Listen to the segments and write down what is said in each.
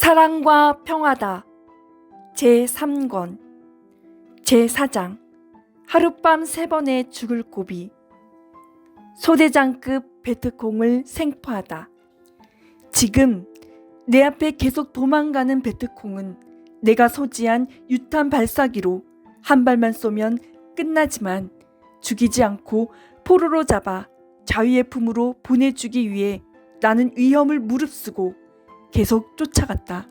사랑과 평화다. 제3권 제4장 하룻밤 3번의 죽을 고비. 소대장급 베트콩을 생포하다. 지금 내 앞에 계속 도망가는 베트콩은 내가 소지한 유탄 발사기로 한 발만 쏘면 끝나지만 죽이지 않고 포로로 잡아 자위의 품으로 보내주기 위해 나는 위험을 무릅쓰고 계속 쫓아갔다.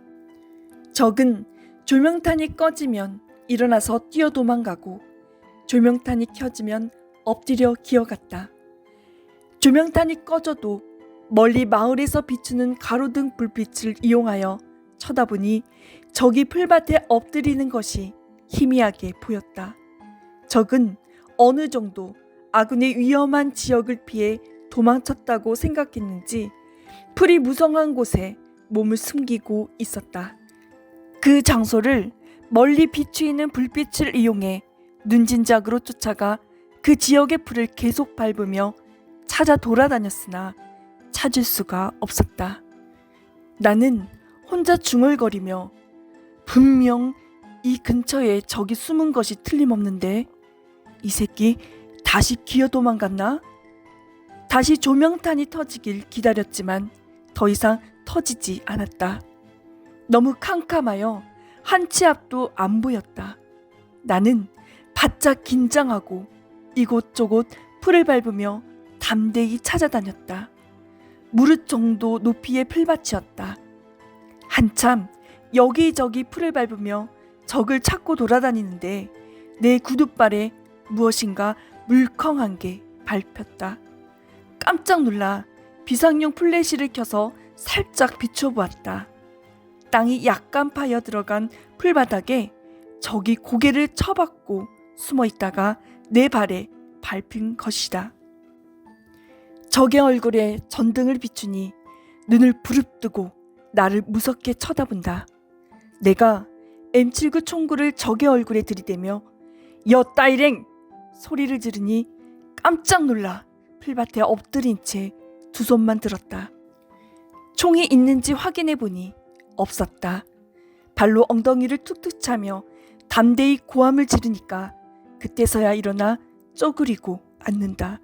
적은 조명탄이 꺼지면 일어나서 뛰어 도망가고 조명탄이 켜지면 엎드려 기어갔다. 조명탄이 꺼져도 멀리 마을에서 비추는 가로등 불빛을 이용하여 쳐다보니 적이 풀밭에 엎드리는 것이 희미하게 보였다. 적은 어느 정도 아군의 위험한 지역을 피해 도망쳤다고 생각했는지 풀이 무성한 곳에 몸을 숨기고 있었다. 그 장소를 멀리 비추이는 불빛을 이용해 눈진작으로 쫓아가 그 지역의 풀을 계속 밟으며 찾아 돌아다녔으나 찾을 수가 없었다. 나는 혼자 중얼거리며 분명 이 근처에 적이 숨은 것이 틀림없는데 이 새끼 다시 기어 도망갔나? 다시 조명탄이 터지길 기다렸지만 더 이상 터지지 않았다. 너무 캄캄하여 한 치 앞도 안 보였다. 나는 바짝 긴장하고 이곳저곳 풀을 밟으며 담대히 찾아다녔다. 무릎 정도 높이의 풀밭이었다. 한참 여기저기 풀을 밟으며 적을 찾고 돌아다니는데 내 구둣발에 무엇인가 물컹한 게 밟혔다. 깜짝 놀라 비상용 플래시를 켜서 살짝 비춰보았다. 땅이 약간 파여 들어간 풀바닥에 적이 고개를 쳐박고 숨어있다가 내 발에 밟힌 것이다. 적의 얼굴에 전등을 비추니 눈을 부릅뜨고 나를 무섭게 쳐다본다. 내가 M79 총구를 적의 얼굴에 들이대며 여 따이랭! 소리를 지르니 깜짝 놀라 풀밭에 엎드린 채 두 손만 들었다. 총이 있는지 확인해 보니 없었다. 발로 엉덩이를 툭툭 차며 담대히 고함을 지르니까 그때서야 일어나 쪼그리고 앉는다.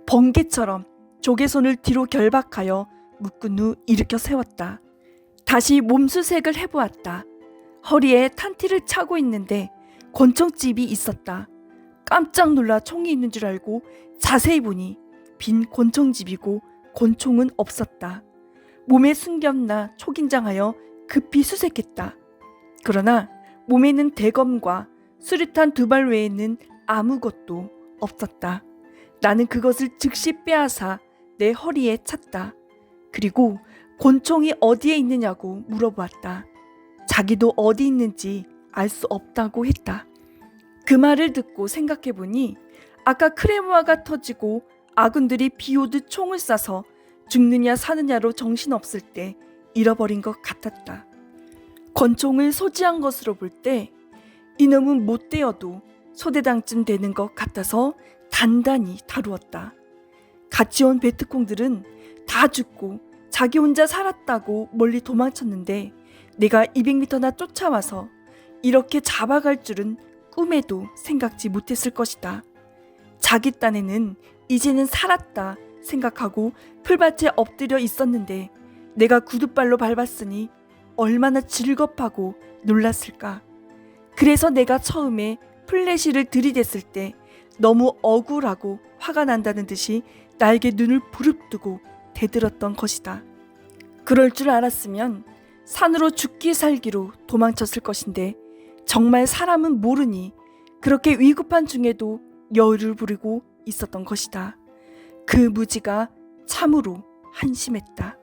번개처럼 조개손을 뒤로 결박하여 묶은 후 일으켜 세웠다. 다시 몸수색을 해보았다. 허리에 탄티를 차고 있는데 권총집이 있었다. 깜짝 놀라 총이 있는 줄 알고 자세히 보니 빈 권총집이고 권총은 없었다. 몸에 숨겼나 초긴장하여 급히 수색했다. 그러나 몸에는 대검과 수류탄 2발 외에는 아무것도 없었다. 나는 그것을 즉시 빼앗아 내 허리에 찼다. 그리고 권총이 어디에 있느냐고 물어보았다. 자기도 어디 있는지 알 수 없다고 했다. 그 말을 듣고 생각해보니 아까 크레모아가 터지고 아군들이 비오듯 총을 쏴서 죽느냐 사느냐로 정신없을 때 잃어버린 것 같았다. 권총을 소지한 것으로 볼 때 이놈은 못되어도 소대장쯤 되는 것 같아서 단단히 다루었다. 같이 온 베트콩들은 다 죽고 자기 혼자 살았다고 멀리 도망쳤는데 내가 200m나 쫓아와서 이렇게 잡아갈 줄은 꿈에도 생각지 못했을 것이다. 자기 딴에는 이제는 살았다 생각하고 풀밭에 엎드려 있었는데 내가 구둣발로 밟았으니 얼마나 질겁하고 놀랐을까. 그래서 내가 처음에 플래시를 들이댔을 때 너무 억울하고 화가 난다는 듯이 나에게 눈을 부릅뜨고 대들었던 것이다. 그럴 줄 알았으면 산으로 죽기 살기로 도망쳤을 것인데 정말 사람은 모르니 그렇게 위급한 중에도 여유를 부리고 있었던 것이다. 그 무지가 참으로 한심했다.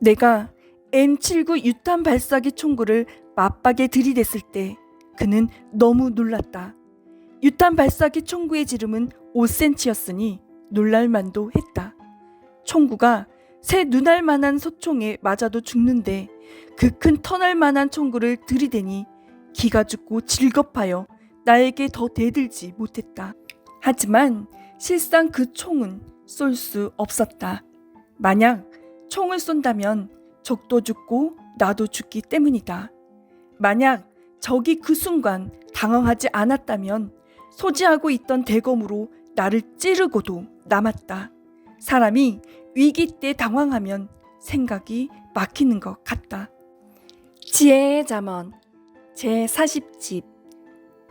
내가 M79 유탄 발사기 총구를 맞박에 들이댔을 때 그는 너무 놀랐다. 유탄 발사기 총구의 지름은 5cm였으니 놀랄만도 했다. 총구가 새 눈알만한 소총에 맞아도 죽는데 그 큰 터널만한 총구를 들이대니 기가 죽고 질겁하여 나에게 더 대들지 못했다. 하지만 실상 그 총은 쏠 수 없었다. 만약 총을 쏜다면 적도 죽고 나도 죽기 때문이다. 만약 적이 그 순간 당황하지 않았다면 소지하고 있던 대검으로 나를 찌르고도 남았다. 사람이 위기 때 당황하면 생각이 막히는 것 같다. 지혜의 잠언 제40집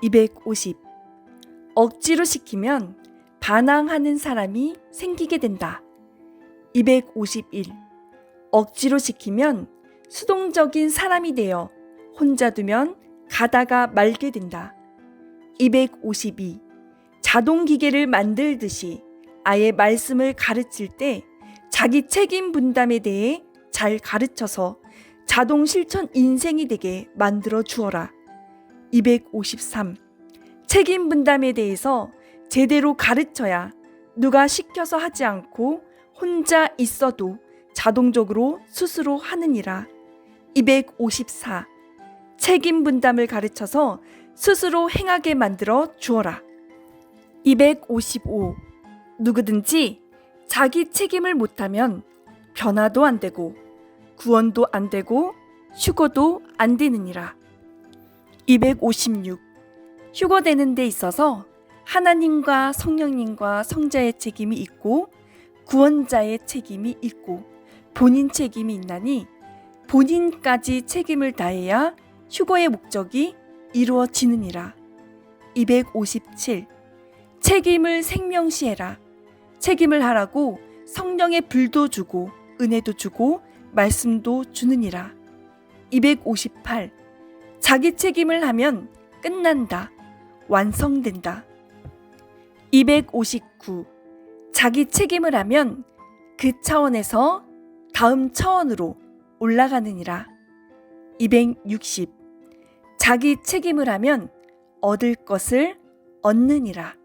250. 억지로 시키면 반항하는 사람이 생기게 된다. 251. 억지로 시키면 수동적인 사람이 되어 혼자 두면 가다가 말게 된다. 252. 자동기계를 만들듯이 아예 말씀을 가르칠 때 자기 책임 분담에 대해 잘 가르쳐서 자동 실천 인생이 되게 만들어 주어라. 253. 책임 분담에 대해서 제대로 가르쳐야 누가 시켜서 하지 않고 혼자 있어도 자동적으로 스스로 하느니라. 254. 책임 분담을 가르쳐서 스스로 행하게 만들어 주어라. 255. 누구든지 자기 책임을 못하면 변화도 안 되고 구원도 안 되고 휴거도 안 되느니라. 256. 휴거되는 데 있어서 하나님과 성령님과 성자의 책임이 있고 구원자의 책임이 있고 본인 책임이 있나니 본인까지 책임을 다해야 휴거의 목적이 이루어지느니라. 257. 책임을 생명시해라. 책임을 하라고 성령의 불도 주고 은혜도 주고 말씀도 주느니라. 258. 자기 책임을 하면 끝난다. 완성된다. 259. 자기 책임을 하면 그 차원에서 다음 차원으로 올라가느니라. 260. 자기 책임을 하면 얻을 것을 얻느니라.